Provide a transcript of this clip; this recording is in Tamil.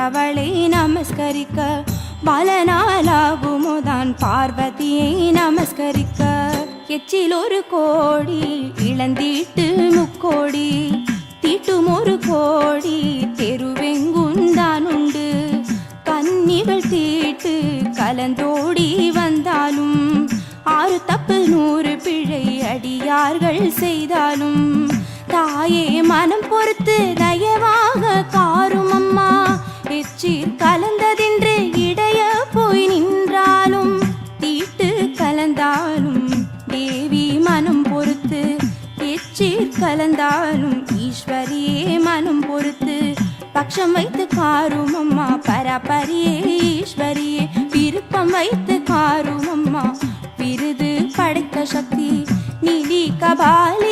ஆண்டவளை நமஸ்கரிக்க பலனாலாகுமோதான் பார்வதியை நமஸ்கரிக்க எச்சில் ஒரு கோடி இளந்தீட்டு முக்கோடி தீட்டும் ஒரு கோடி தெருவெங்குந்தான் உண்டு கன்னிகள் தீட்டு கலந்தோடி வந்தாலும் 6 தப்பு 100 பிழை அடியார்கள் செய்தாலும் தாயே மனம் பொறுத்து தயவாக காரும் அம்மா எச்சீர் கலந்ததென்று இடைய போய் நின்றாலும் தீட்டு கலந்தாலும் தேவி மனம் பொறுத்து எச்சீர் கலந்தாலும் ஈஸ்வரியே மனம் பொறுத்து பக்ஷம் வைத்து காரும் அம்மா பராபரியே ஈஸ்வரியே விருப்பம் வைத்து காரும் அம்மா விருது படைத்த சக்தி நிதி கபாலி